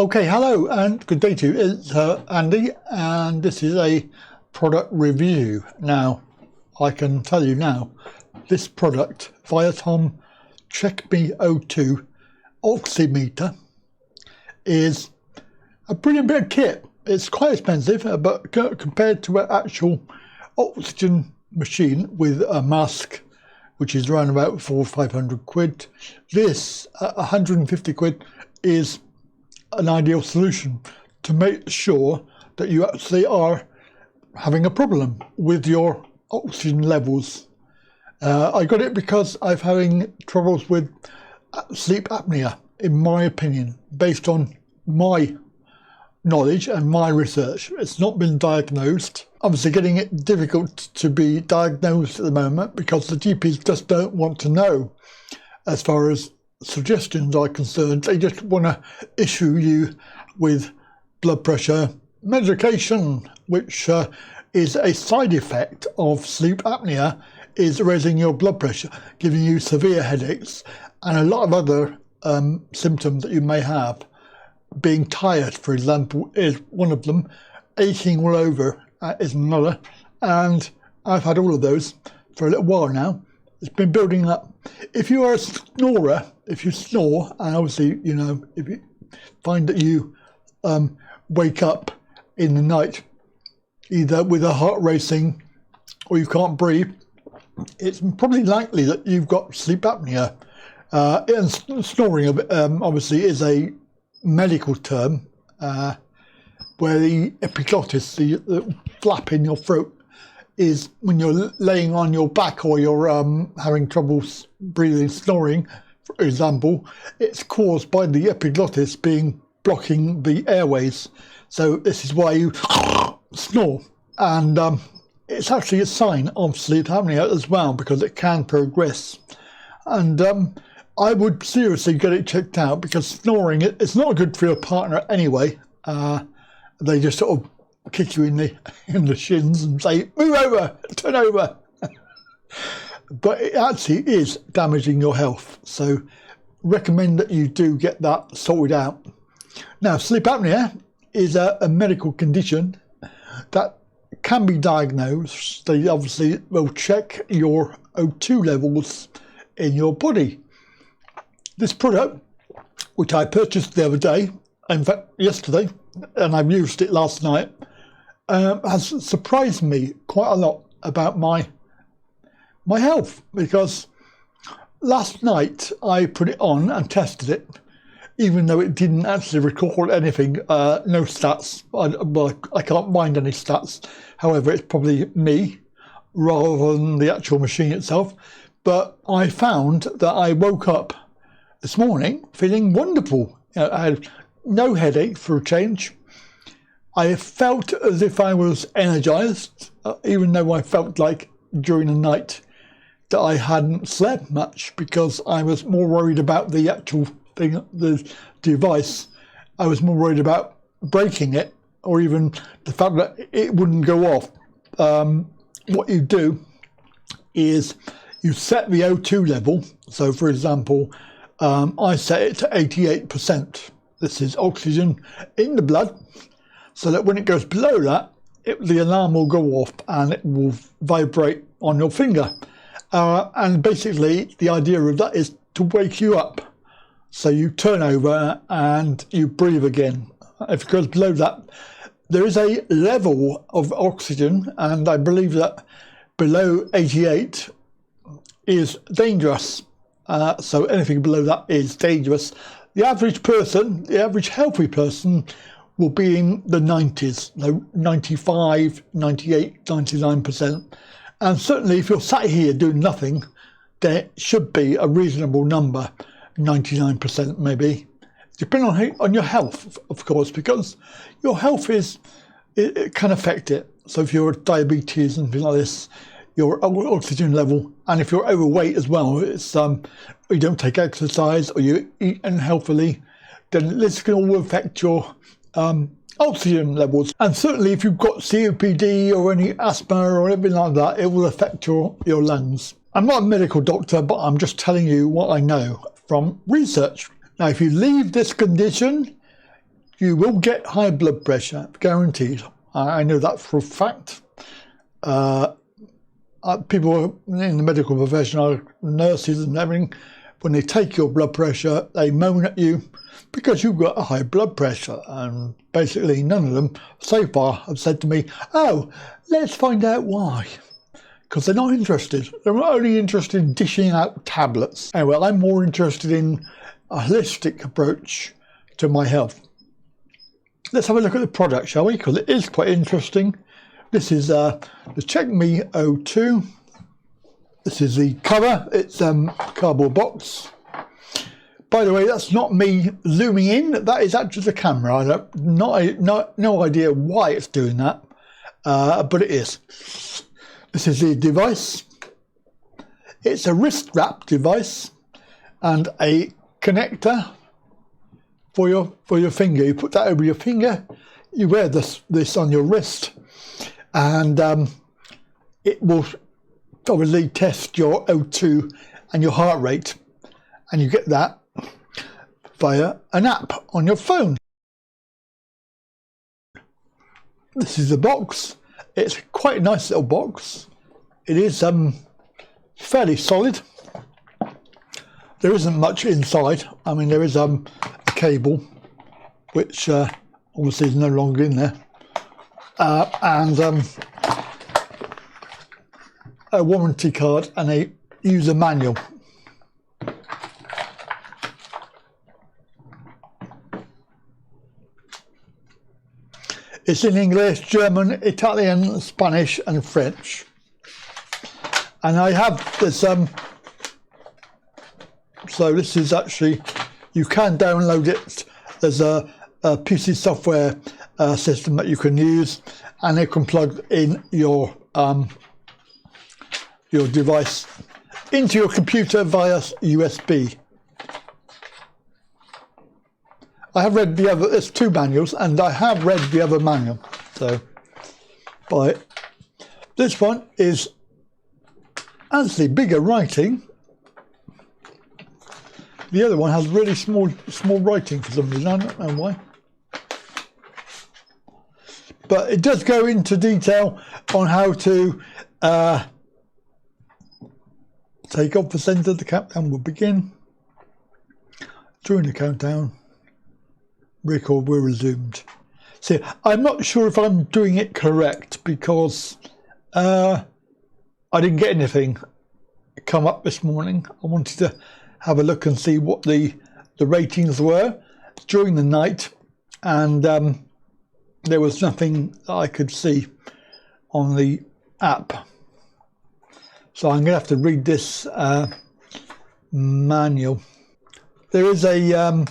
Okay, hello and good day to you. It's Andy, and this is a product review. Now, I can tell you now, this product, Viatom CheckMe O2 Oximeter, is a brilliant bit of kit. It's quite expensive, but compared to an actual oxygen machine with a mask, which is around about 400 or 500 quid, this 150 quid is an ideal solution to make sure that you actually are having a problem with your oxygen levels. I got it because I'm having troubles with sleep apnea, in my opinion, based on my knowledge and my research. It's not been diagnosed. Obviously getting it difficult to be diagnosed at the moment because the GPs just don't want to know as far as suggestions are concerned. They just want to issue you with blood pressure medication, which is a side effect of sleep apnea, is raising your blood pressure, giving you severe headaches and a lot of other symptoms that you may have. Being tired, for example, is one of them. Aching all over is another, and I've had all of those for a little while now. It's been building up. If you are a snorer, if you snore, and obviously, you know, if you find that you wake up in the night either with a heart racing or you can't breathe, it's probably likely that you've got sleep apnea. And snoring obviously is a medical term where the epiglottis, the flap in your throat, is when you're laying on your back or you're having trouble breathing, snoring, for example, it's caused by the epiglottis blocking the airways. So this is why you snore, and it's actually a sign of sleep apnea as well, because it can progress. And I would seriously get it checked out, because snoring, it's not good for your partner anyway. They just sort of kick you in the shins and say, move over, turn over. But it actually is damaging your health. So recommend that you do get that sorted out. Now, sleep apnea is a medical condition that can be diagnosed. They obviously will check your O2 levels in your body. This product, which I purchased the other day, in fact yesterday, and I've used it last night, has surprised me quite a lot about my health, because last night I put it on and tested it, even though it didn't actually record anything, no stats. I can't find any stats. However, it's probably me rather than the actual machine itself. But I found that I woke up this morning feeling wonderful. I had no headache for a change. I felt as if I was energized, even though I felt like during the night that I hadn't slept much, because I was more worried about the actual thing, the device. I was more worried about breaking it, or even the fact that it wouldn't go off. What you do is you set the O2 level. So for example, I set it to 88%. This is oxygen in the blood, so that when it goes below that, the alarm will go off and it will vibrate on your finger. And basically the idea of that is to wake you up. So you turn over and you breathe again. If it goes below that, there is a level of oxygen, and I believe that below 88 is dangerous. So anything below that is dangerous. The average person, the average healthy person, will be in the 90s, 95, 98, 99%. And certainly if you're sat here doing nothing, there should be a reasonable number, 99% maybe, depending on your health, of course, because your health it can affect it. So if you're diabetes and things like this, your oxygen level, and if you're overweight as well, it's you don't take exercise or you eat unhealthily, then this can all affect your oxygen levels. And certainly if you've got COPD or any asthma or anything like that, it will affect your lungs. I'm not a medical doctor, but I'm just telling you what I know from research. Now, if you leave this condition, you will get high blood pressure, guaranteed. I know that for a fact. People in the medical profession, nurses and everything, when they take your blood pressure, they moan at you because you've got a high blood pressure. And basically none of them so far have said to me, oh, let's find out why. Because they're not interested. They're only interested in dishing out tablets. Anyway, I'm more interested in a holistic approach to my health. Let's have a look at the product, shall we? Because it is quite interesting. This is the CheckMe O2. This is the cover. It's a cardboard box. By the way, that's not me zooming in. That is actually the camera. I have no idea why it's doing that, but it is. This is the device. It's a wrist wrap device and a connector for your finger. You put that over your finger. You wear this on your wrist. And it will obviously test your O2 and your heart rate, and you get that via an app on your phone. This is the box. It's quite a nice little box. It is fairly solid. There isn't much inside. I mean, there is a cable, which obviously is no longer in there. And a warranty card and a user manual. It's in English, German, Italian, Spanish and French. And I have this, so this is actually, you can download it. There's a PC software system that you can use, and it can plug in your device into your computer via USB. I have read the other, there's two manuals, and I have read the other manual, so buy it. This one is actually bigger writing. The other one has really small writing for some reason, I don't know why. But it does go into detail on how to take off the centre. The countdown will begin. During the countdown, record will resumed. See, I'm not sure if I'm doing it correct because I didn't get anything come up this morning. I wanted to have a look and see what the ratings were during the night, and there was nothing that I could see on the app. So I'm going to have to read this manual. There is a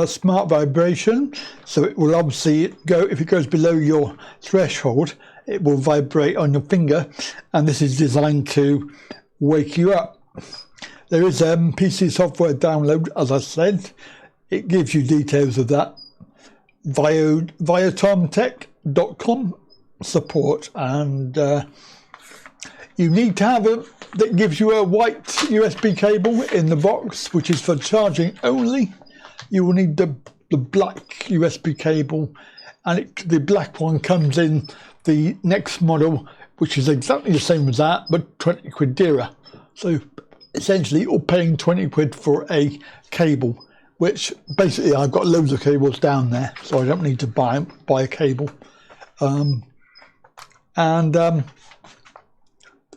smart vibration, so it will obviously go, if it goes below your threshold, it will vibrate on your finger, and this is designed to wake you up. There is PC software download, as I said. It gives you details of that. Viatom.com support, and you need to have that gives you a white USB cable in the box, which is for charging only. You will need the black USB cable, and the black one comes in the next model, which is exactly the same as that, but 20 quid dearer. So essentially you're paying 20 quid for a cable, which basically I've got loads of cables down there, so I don't need to buy a cable.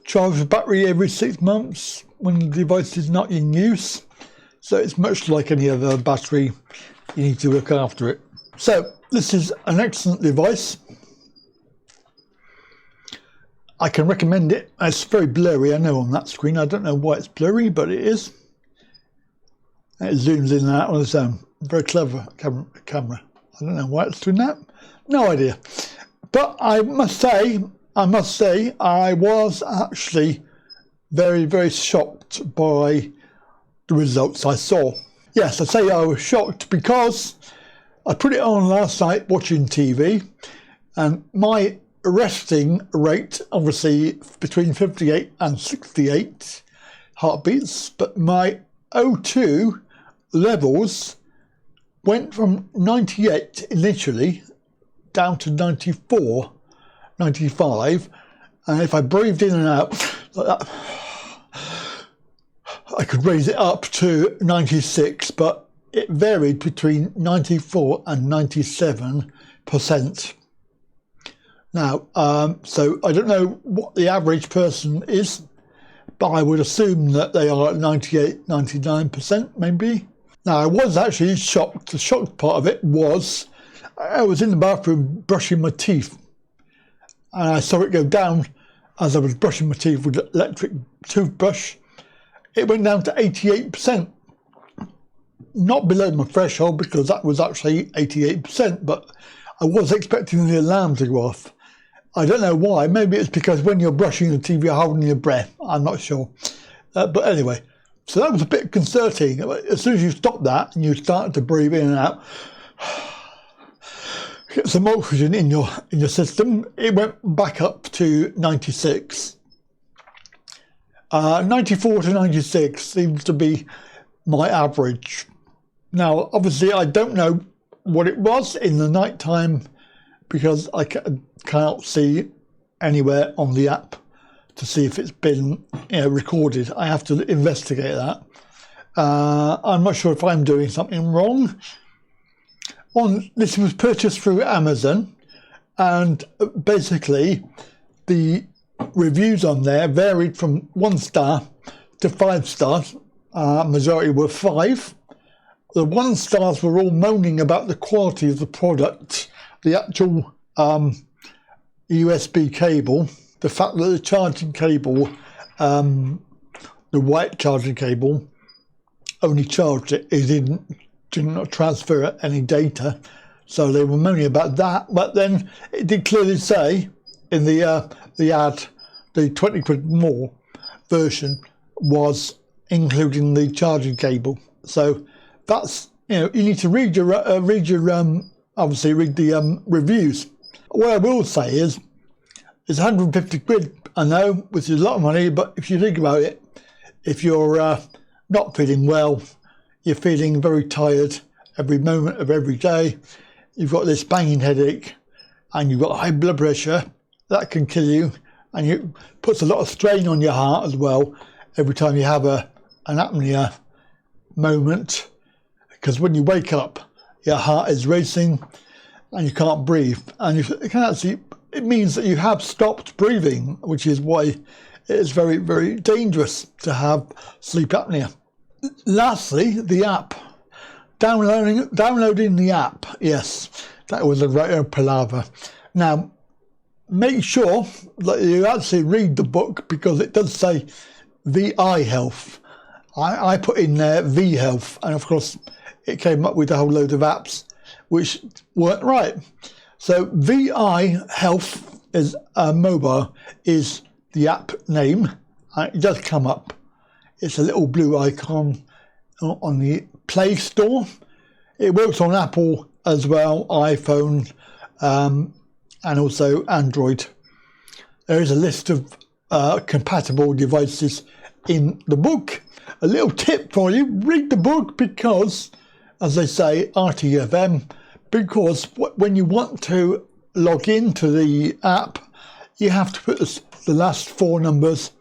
Charge the battery every 6 months when the device is not in use. So it's much like any other battery, you need to look after it. So this is an excellent device. I can recommend it. It's very blurry, I know, on that screen. I don't know why it's blurry, but it is. It zooms in and out on its own. Very clever camera. I don't know why it's doing that. No idea. But I must say, I was actually very, very shocked by the results I saw. Yes, I say I was shocked because I put it on last night watching TV, and my resting rate, obviously between 58 and 68 heartbeats, but my O2 levels went from 98 initially down to 94, 95, and if I breathed in and out like that, I could raise it up to 96, but it varied between 94 and 97%. Now, so I don't know what the average person is, but I would assume that they are at 98, 99% maybe. Now, I was actually shocked. The shocked part of it was I was in the bathroom brushing my teeth, and I saw it go down as I was brushing my teeth with an electric toothbrush. It went down to 88%. Not below my threshold because that was actually 88%, but I was expecting the alarm to go off. I don't know why. Maybe it's because when you're brushing your teeth, you're holding your breath. I'm not sure. But anyway, so that was a bit concerning. As soon as you stop that and you start to breathe in and out, get some oxygen in your system, it went back up to 96. 94 to 96 seems to be my average. Now, obviously, I don't know what it was in the night time because I cannot see anywhere on the app to see if it's been recorded. I have to investigate that. I'm not sure if I'm doing something wrong. This was purchased through Amazon, and basically the reviews on there varied from 1 star to 5 stars. Majority were 5. The 1 stars were all moaning about the quality of the product, the actual USB cable, the fact that the charging cable, the Wright charging cable, only charged it. It did not transfer any data, so they were moaning about that. But then it did clearly say in the ad, the 20 quid more version was including the charging cable. So that's, you need to read your obviously read the reviews. What I will say is it's 150 quid, I know, which is a lot of money, but if you think about it, if you're not feeling well, you're feeling very tired every moment of every day, you've got this banging headache, and you've got high blood pressure, that can kill you, and it puts a lot of strain on your heart as well every time you have an apnea moment, because when you wake up, your heart is racing and you can't breathe, and it means that you have stopped breathing, which is why it is very, very dangerous to have sleep apnea. Lastly, the app. Downloading the app. Yes, that was a right palaver. Now, make sure that you actually read the book, because it does say VI Health. I put in there V Health, and of course it came up with a whole load of apps which weren't right. So VI Health is mobile, is the app name, and it does come up. It's a little blue icon on the Play Store. It works on Apple as well, iPhone, and also Android. There is a list of compatible devices in the book. A little tip for you, read the book, because, as they say, RTFM, because when you want to log into the app, you have to put the last 4 numbers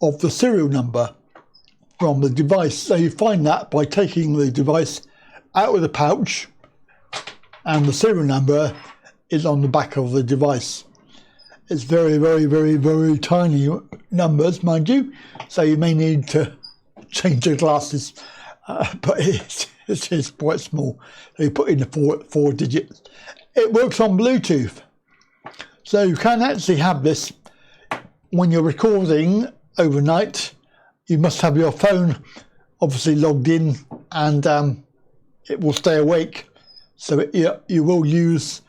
of the serial number from the device. So you find that by taking the device out of the pouch, and the serial number is on the back of the device. It's very, very, very, very tiny numbers, mind you, so you may need to change your glasses, but it is quite small. So you put in the 4 digits. It works on Bluetooth, so you can actually have this when you're recording overnight. You must have your phone obviously logged in, and it will stay awake. So you will use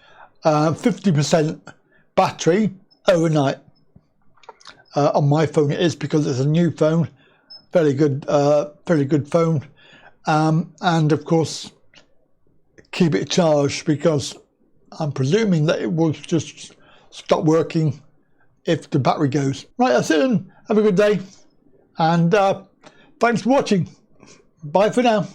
50% battery overnight. On my phone it is, because it's a new phone, very good phone, and of course keep it charged, because I'm presuming that it will just stop working if the battery goes. Right, that's it then. Have a good day, and thanks for watching. Bye for now.